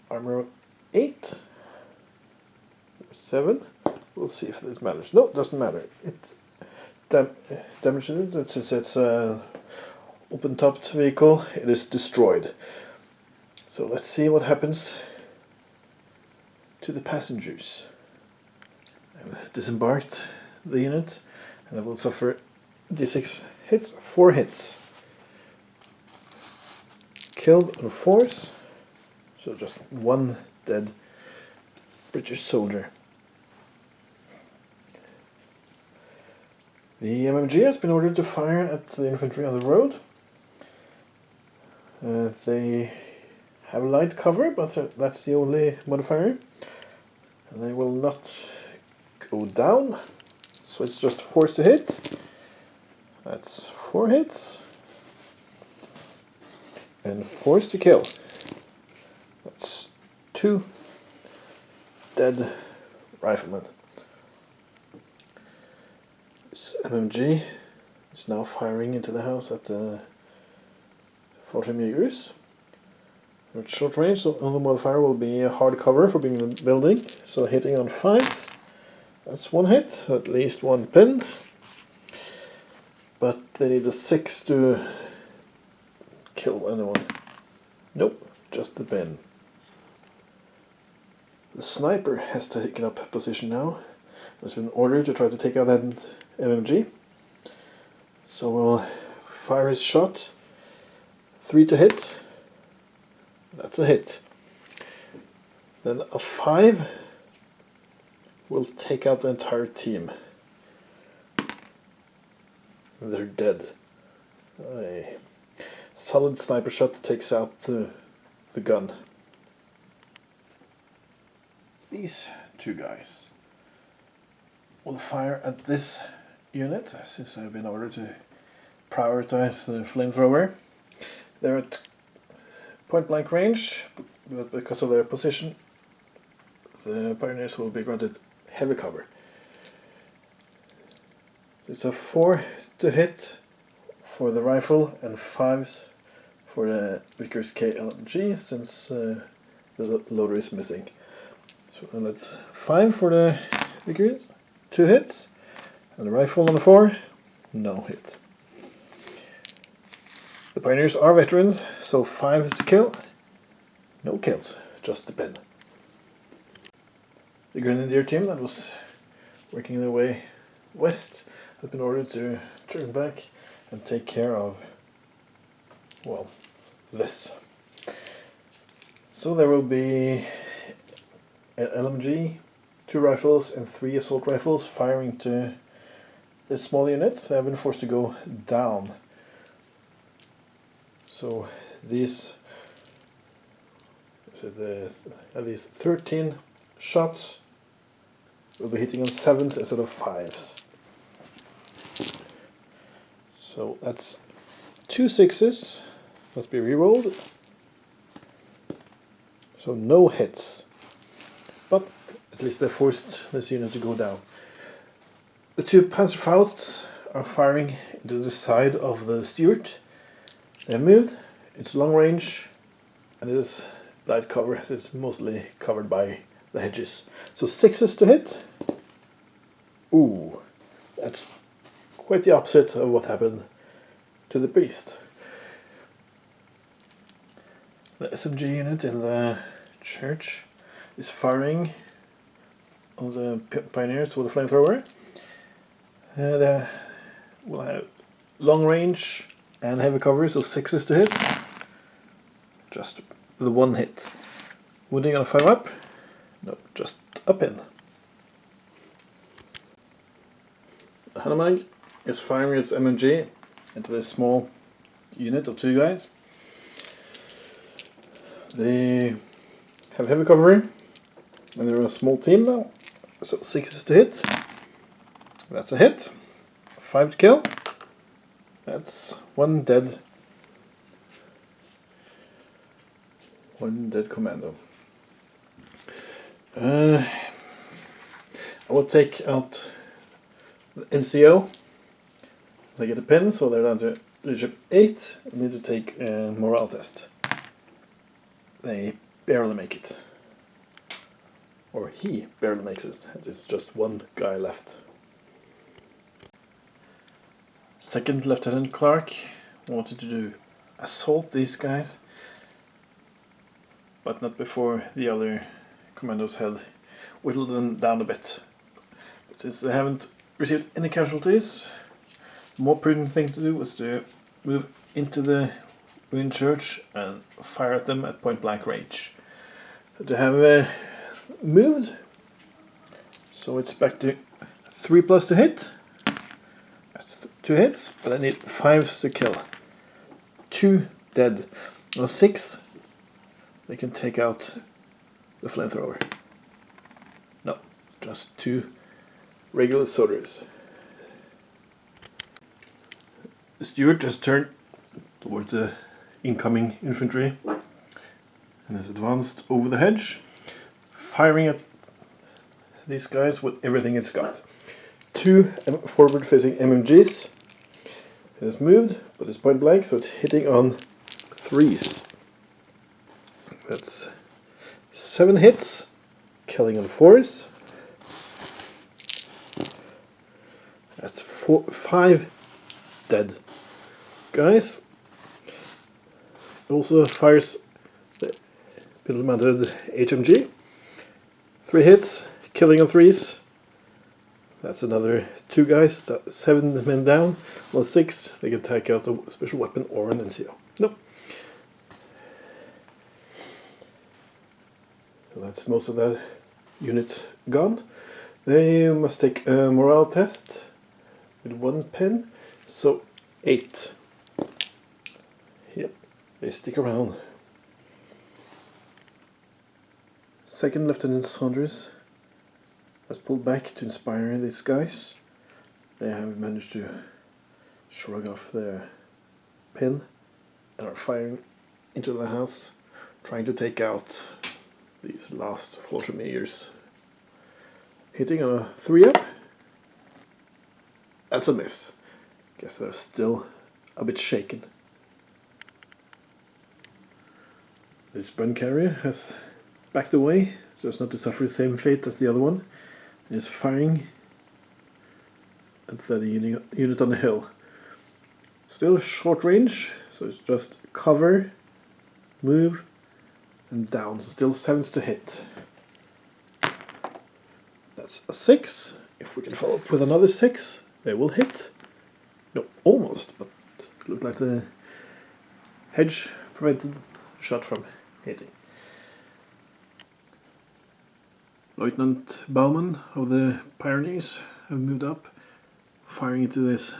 armor of 8, 7. We'll see if this matters. No, it doesn't matter. It damages it. Since it's an open-topped vehicle, it is destroyed. So let's see what happens to the passengers. I've disembarked the unit, and I will suffer d6 hits, 4 hits. Killed on 4s, so just 1 dead British soldier. The MMG has been ordered to fire at the infantry on the road. They have light cover, but that's the only modifier. And they will not go down, so it's just forced to hit. That's 4 hits. And forced to kill. That's 2 dead riflemen. This MMG is now firing into the house at the 40 meters. At short range, so on the modifier will be a hard cover for being in the building. So hitting on 5s. That's 1 hit, at least 1 pin. But they need a 6 to kill anyone. Nope, just the pin. The sniper has taken up position now. There's been ordered to try to take out that MMG. So we'll fire his shot. 3 to hit. That's a hit. Then a 5 will take out the entire team. They're dead. A solid sniper shot that takes out the gun. These 2 guys will fire at this unit, since I've been ordered to prioritize the flamethrower. They're at point blank range, but because of their position, the Pioneers will be granted heavy cover. It's a 4 to hit for the rifle and 5s for the Vickers KLG, since the loader is missing. So that's 5 for the Vickers, 2 hits, and the rifle on the 4, no hit. The Pioneers are veterans, so 5 to kill, no kills, just the pin. The Grenadier team that was working their way west has been ordered to turn back and take care of, well, this. So there will be an LMG, 2 rifles and 3 assault rifles firing to this small unit. They have been forced to go down. So these 13 shots will be hitting on 7s instead of 5s. So that's 2 6s, must be re-rolled. So no hits. But at least they forced this unit to go down. The 2 Panzerfausts are firing into the side of the Stuart. They have moved, it's long range, and it is light cover, as it's mostly covered by the hedges. So 6s to hit. Ooh, that's quite the opposite of what happened to the Beast. The SMG unit in the church is firing on the Pioneers with a flamethrower. They will have long range and heavy cover, so 6s to hit. Just the 1 hit. Wounding on a 5 up? No, just a pin. The Hanomag is firing its MMG into this small unit of 2 guys. They have heavy covering, and they're a small team now, so 6s to hit. That's a hit. 5 to kill. That's 1 dead. 1 dead commando. I will take out the NCO. They get a pin, so they're down to leadership 8. I need to take a morale test. They barely make it. Or he barely makes it. There's just 1 guy left. Second Lieutenant Clark wanted to assault these guys, but not before the other commandos had whittled them down a bit. But since they haven't received any casualties, the more prudent thing to do was to move into the ruined church and fire at them at point blank range. They have moved, so it's back to 3+ to hit. That's 2 hits, but I need 5s to kill. 2 dead. On 6, they can take out the flamethrower. No, just 2 regular soldiers. The Stuart has turned towards the incoming infantry and has advanced over the hedge, firing at these guys with everything it's got. 2 forward-facing MMGs. It has moved, but it's point blank, so it's hitting on 3s. That's 7 hits, killing on 4s. That's 5 dead guys. Also fires the pedal-mounted HMG. 3 hits, killing on 3s. That's another 2 guys, 7 men down. On 6, they can take out a special weapon or an NCO. Nope. So that's most of that unit gone. They must take a morale test with 1 pin. So 8. Yep, they stick around. Second Lieutenant Saunders has pulled back to inspire these guys. They have managed to shrug off their pin and are firing into the house, trying to take out these last Flotchemeyers. Hitting on a 3 up. That's a miss. Guess they're still a bit shaken. This bun carrier has backed away so as not to suffer the same fate as the other one. It's firing at the unit on the hill. Still short range, so it's just cover, move, and down. So still 7s to hit. That's a 6. If we can follow up with another 6, they will hit. No, almost, but it looked like the hedge prevented the shot from hitting. Lieutenant Baumann of the Pyrenees have moved up, firing into this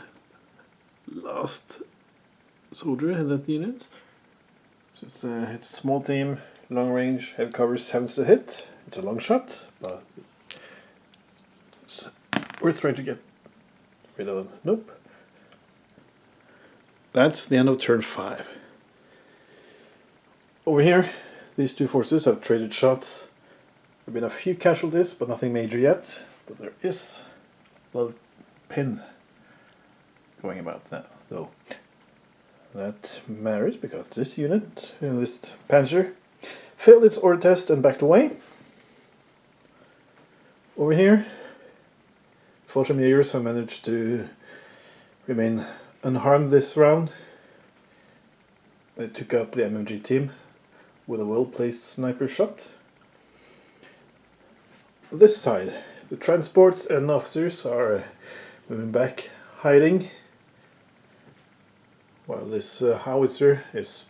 last soldier in that unit. So it's a small team, long range, heavy cover, 7s to hit. It's a long shot, but it's worth trying to get rid of them. Nope. That's the end of turn 5. Over here, these two forces have traded shots. There have been a few casualties, but nothing major yet. But there is a lot of pin going about that, though. That matters because this unit, this Panzer, failed its order test and backed away. Over here, Fallschirmjägers have managed to remain unharmed this round. They took out the MMG team with a well-placed sniper shot. This side, the transports and officers are moving back, hiding, while this howitzer is,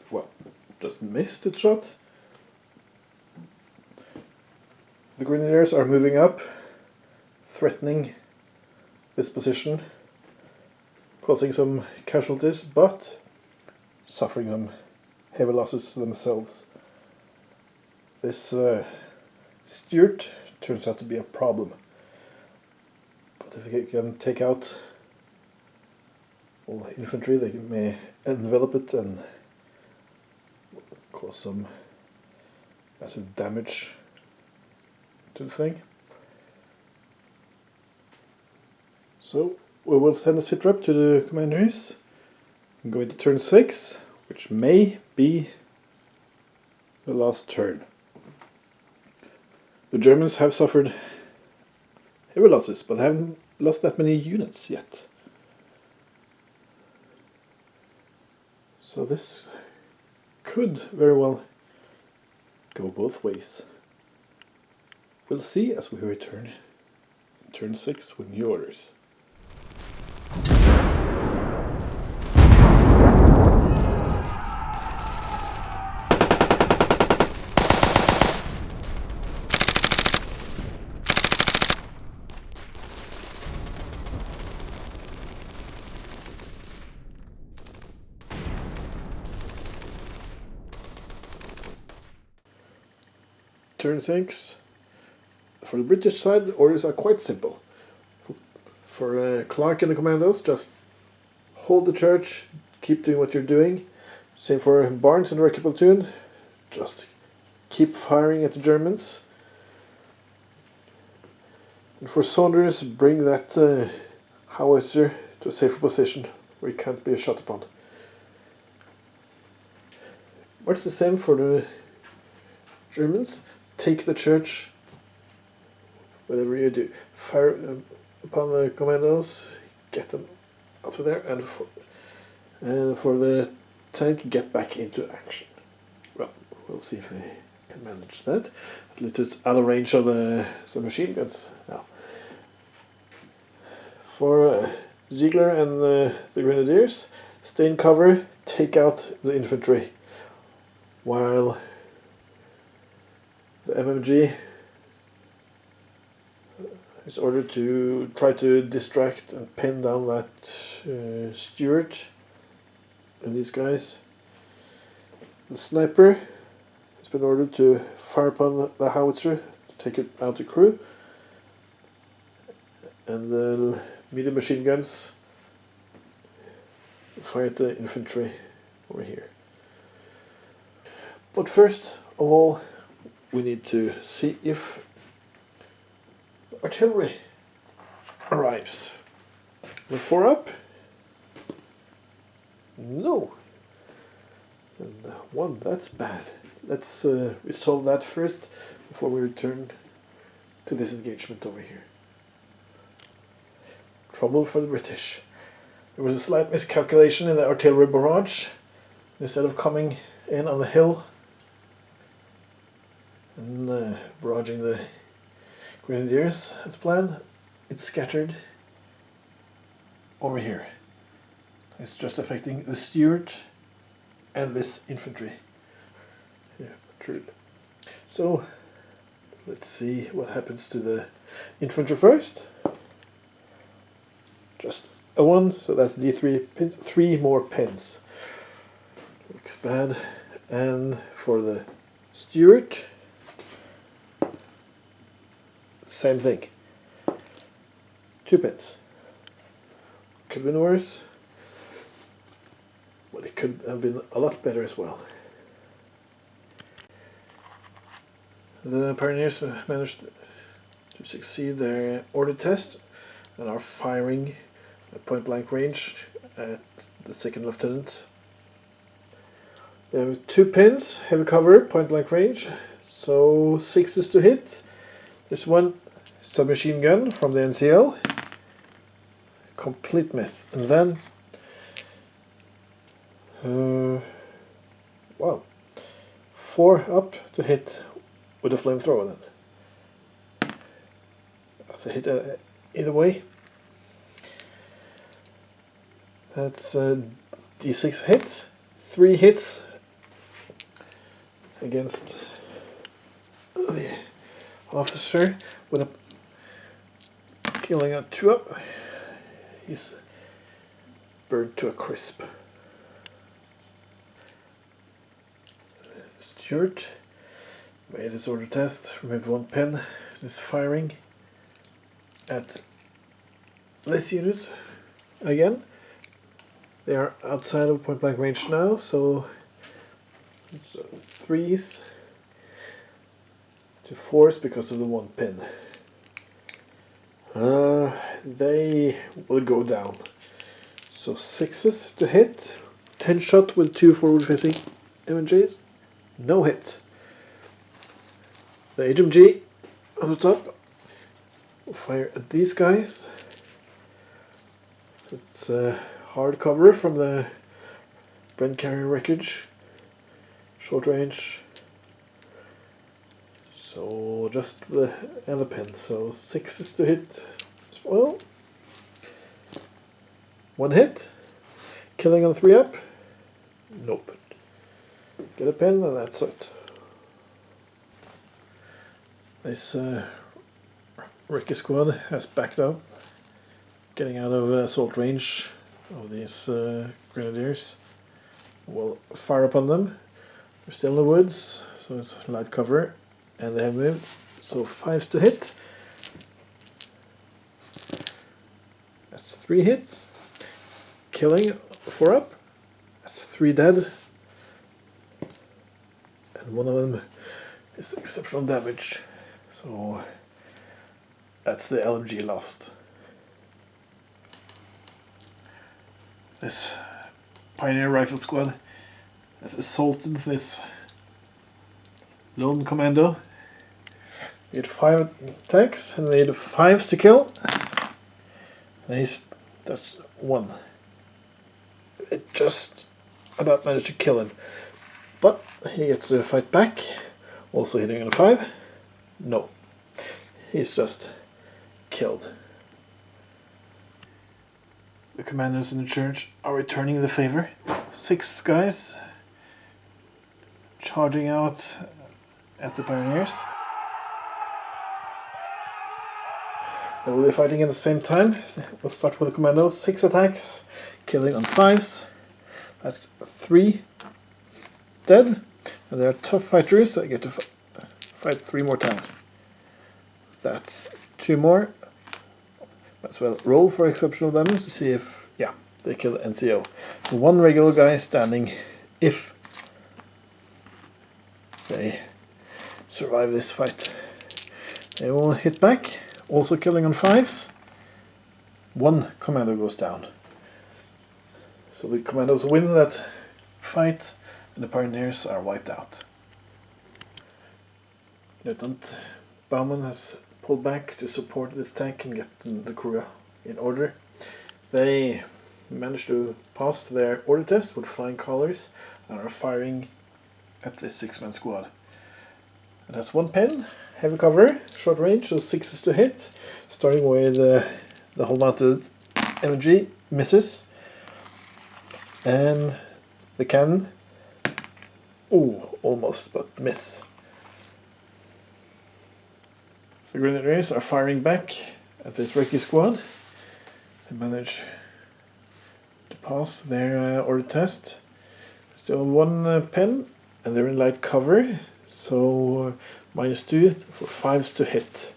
well, just missed its shot. The grenadiers are moving up, threatening this position, causing some casualties, but suffering some heavy losses themselves. This Stuart turns out to be a problem, but if you can take out all the infantry, they may envelop it and cause some massive damage to the thing. So we will send a sitrep to the commanders and go into turn 6, which may be the last turn. The Germans have suffered heavy losses, but haven't lost that many units yet. So this could very well go both ways. We'll see as we return in turn 6 with new orders. Turn 6. For the British side, the orders are quite simple. For Clark and the commandos, just hold the church, keep doing what you're doing. Same for Barnes and the Recce platoon, just keep firing at the Germans. And for Saunders, bring that howitzer to a safer position where he can't be shot upon. Much the same for the Germans. Take the church, whatever you do. Fire upon the commandos, get them out of there, and for the tank, get back into action. Well, we'll see if they can manage that. At least it's out of range of the machine guns now. For Ziegler and the grenadiers, stay in cover, take out the infantry, while the MMG is ordered to try to distract and pin down that Stuart and these guys. The sniper has been ordered to fire upon the howitzer to take it out the crew, and the medium machine guns fire at the infantry over here. But first of all, we need to see if artillery arrives. The 4 up? No. And 1, that's bad. Let's resolve that first before we return to this engagement over here. Trouble for the British. There was a slight miscalculation in the artillery barrage. Instead of coming in on the hill and barraging the grenadiers as planned, it's scattered over here. It's just affecting the Stuart and this infantry troop. So let's see what happens to the infantry first. Just a 1, so that's D3 pins, 3 more pins. Looks bad. And for the Stuart, same thing. 2 pins. Could have been worse, but it could have been a lot better as well. The Pioneers managed to succeed their order test and are firing at point blank range at the 2nd Lieutenant. They have 2 pins, heavy cover, point blank range, so 6s to hit. There's 1 submachine gun from the NCO. Complete miss. And then, well, 4 up to hit with a flamethrower then. That's a hit either way. That's D6 hits. 3 hits against the officer with a killing a 2 up. He's burned to a crisp. Stuart made his order test, removed 1 pin, is firing at this unit again. They are outside of point blank range now, so 3s to 4s because of the 1 pin. They will go down. So 6s to hit, 10 shot with 2 forward facing MGs, no hit. The HMG on the top will fire at these guys. It's hard cover from the Brent carrier wreckage, short range. So just the pin. So 6s to hit as well. 1 hit, killing on 3 up. Nope. Get a pin and that's it. This Ricky squad has backed up, getting out of assault range of these grenadiers. We'll fire upon them. They're still in the woods, so it's light cover, and they have moved. So 5s to hit. That's 3 hits. Killing 4 up. That's 3 dead. And 1 of them is exceptional damage. So that's the LMG lost. This Pioneer Rifle Squad has assaulted this lone commando. We had 5 attacks and they had 5s to kill. And that's 1. It just about managed to kill him. But he gets to fight back, also hitting on a 5. No, he's just killed. The commanders in the church are returning the favor. 6 guys charging out at the Pioneers. They will be fighting at the same time. We'll start with the commandos. 6 attacks, killing on 5s. That's 3 dead. And they are tough fighters, so I get to fight 3 more times. That's 2 more. Might as well roll for exceptional damage to see if, yeah, they kill the NCO. So 1 regular guy standing if they survive this fight. They will hit back, also killing on 5s. one commando goes down. So the commandos win that fight and the pioneers are wiped out. Lieutenant Baumann has pulled back to support this tank and get the crew in order. They managed to pass their order test with flying colors and are firing at this 6-man squad. It has one pen, heavy cover, short range, so 6s to hit, starting with the hull mounted MG misses, and the cannon, almost, but miss. The grenadiers are firing back at this recce squad. They manage to pass their order test. Still one pen, and they're in light cover, so -2 for 5s to hit.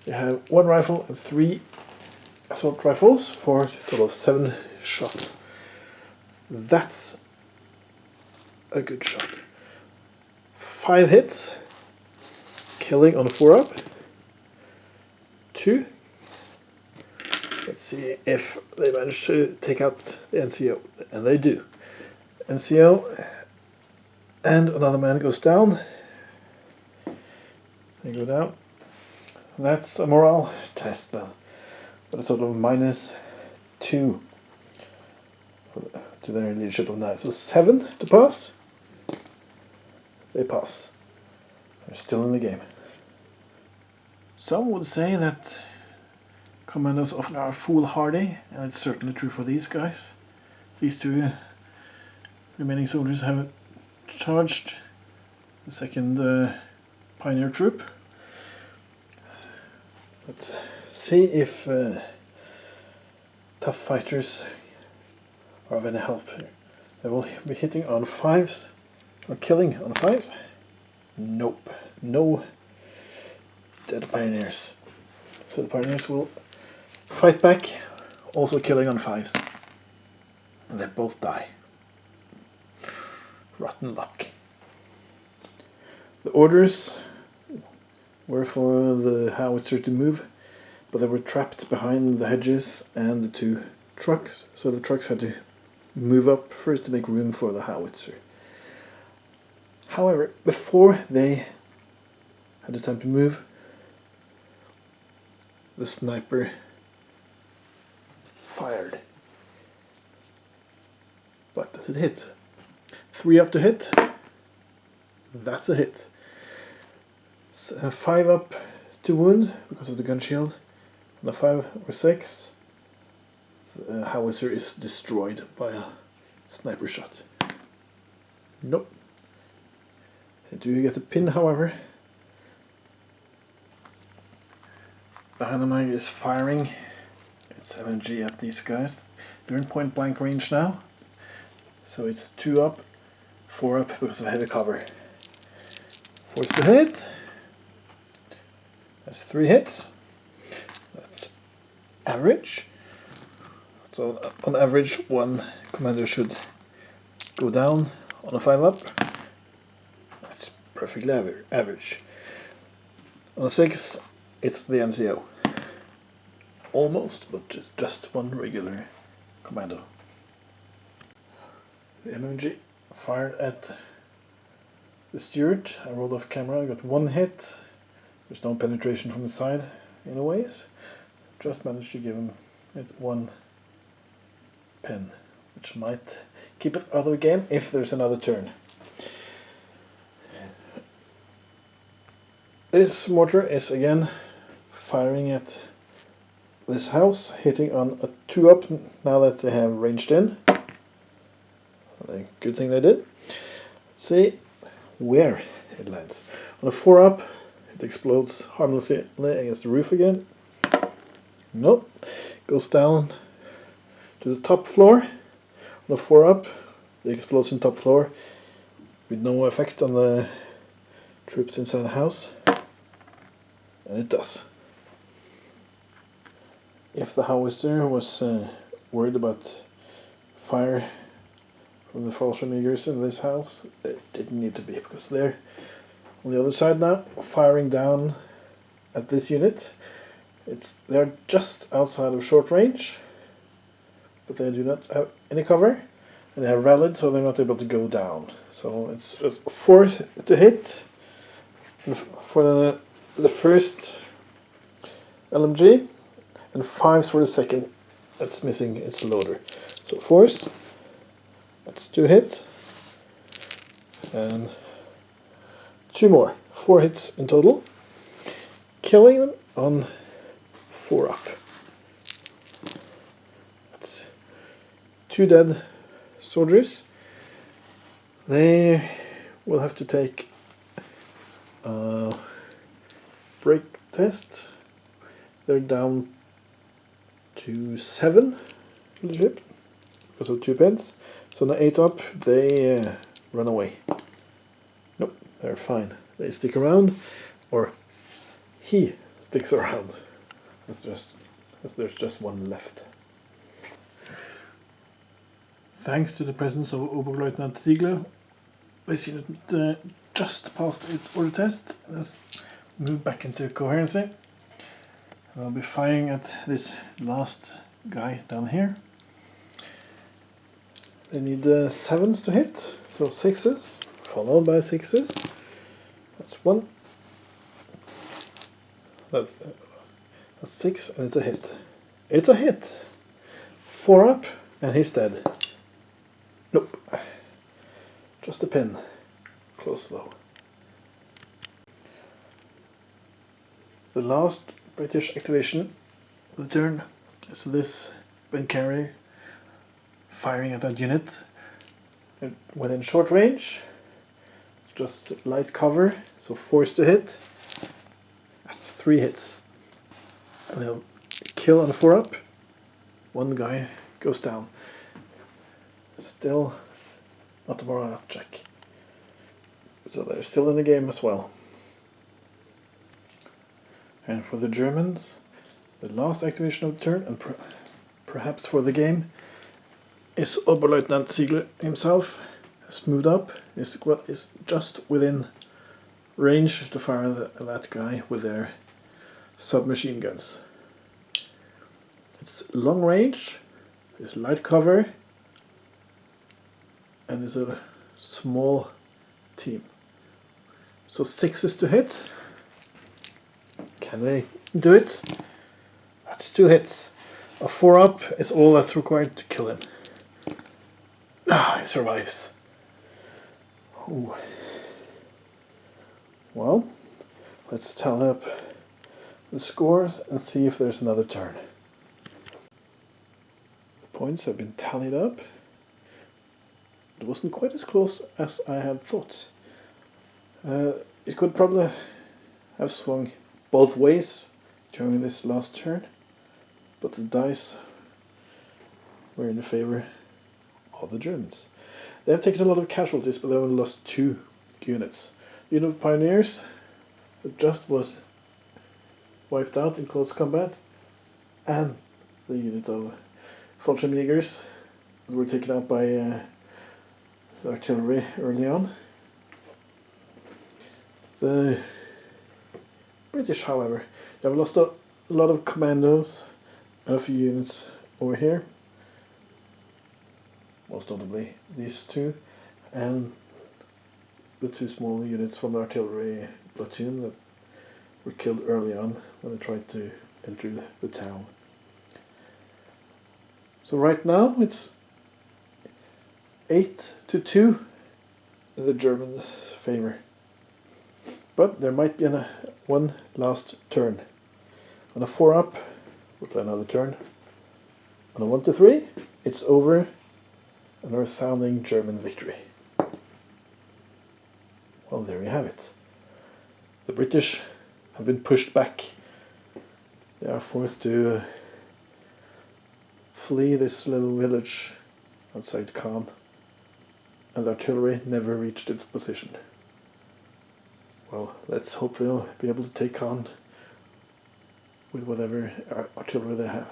They have one rifle and 3 assault rifles for a total of 7 shots. That's a good shot. 5 hits, killing on a 4-up. 2. Let's see if they manage to take out the NCO, and they do. NCO and another man goes down. They go down. That's a morale test then, with a total of -2 to their leadership of 9. So 7 to pass. They pass. They're still in the game. Some would say that commandos often are foolhardy, and it's certainly true for these guys. These 2 remaining soldiers have charged the second pioneer troop. Let's see if tough fighters are of any help here. They will be hitting on 5s, or killing on 5s. Nope, no dead pioneers. So the pioneers will fight back, also killing on 5s. And they both die. Rotten luck. The orders were for the howitzer to move, but they were trapped behind the hedges and the 2 trucks, so the trucks had to move up first to make room for the howitzer. However, before they had the time to move, the sniper fired. But does it hit? 3 up to hit. That's a hit. 5 up to wound because of the gun shield. On a 5 or 6, the howitzer is destroyed by a sniper shot. Nope. Do you get a pin, however? The Hanomag is firing its MG at these guys. They're in point blank range now. So it's 2 up, 4 up because of heavy cover. 4s to hit. That's 3 hits. That's average. So on average, 1 commander should go down on a 5 up. That's perfectly average. On a 6, it's the NCO. Almost, but just 1 regular commando. The MG fired at the steward. I rolled off camera, I got 1 hit. There's no penetration from the side in a ways. Just managed to give him 1 pen, which might keep it out of the game if there's another turn. This mortar is again firing at this house, hitting on a 2 up now that they have ranged in. A good thing they did. Let's see where it lands. On a 4 up, it explodes harmlessly against the roof again. Nope. Goes down to the top floor. On a 4 up, it explodes in top floor with no effect on the troops inside the house. And it does. If the howitzer was worried about fire from the Fallschirmjägers in this house, it didn't need to be, because they're on the other side now, firing down at this unit. They're just outside of short range, but they do not have any cover, and they have rallied, so they're not able to go down. So it's 4 to hit for the first LMG, and 5s for the second. That's missing its loader. So 4s, that's 2 hits, and 2 more. 4 hits in total, killing them on 4 up. That's 2 dead soldiers. They will have to take a break test. They're down to 7 in the ship because of 2 pens. So now 8 up, they run away. Nope, they're fine. They stick around, or he sticks around. As there's just 1 left. Thanks to the presence of Oberleutnant Ziegler, this unit just passed its order test and has moved back into coherency. And I'll be firing at this last guy down here. They need 7s to hit, so 6s, followed by 6s. That's 1. That's a 6, and it's a hit. It's a hit! 4 up, and he's dead. Nope. Just a pin. Close though. The last British activation of the turn is this Ben carrier firing at that unit within short range. It's just light cover, so 4s to hit. That's 3 hits. And they'll kill on a 4 up. 1 guy goes down. Still not a morale check. So they're still in the game as well. And for the Germans, the last activation of the turn, and perhaps for the game, is Oberleutnant Ziegler himself. Has moved up, is just within range to fire that guy with their submachine guns. It's long range, it's light cover, and it's a small team. So 6s to hit. Can they do it? That's 2 hits. A 4 up is all that's required to kill him. Ah, he survives. Ooh. Well, let's tally up the scores and see if there's another turn. The points have been tallied up. It wasn't quite as close as I had thought. It could probably have swung both ways during this last turn, but the dice were in the favor of the Germans. They have taken a lot of casualties, but they only lost 2 units. The unit of Pioneers that just was wiped out in close combat, and the unit of Fallschirmjägers that were taken out by the artillery early on. The British, however, they have lost a lot of commandos and a few units over here, most notably these 2, and the 2 small units from the artillery platoon that were killed early on when they tried to enter the town. So right now it's 8-2 in the German favor. But there might be one last turn. On a 4 up, we'll play another turn. On a 1-3, it's over, and a resounding German victory. Well, there you have it. The British have been pushed back. They are forced to flee this little village outside Caen, and the artillery never reached its position. Well, let's hope they'll be able to take on with whatever artillery they have.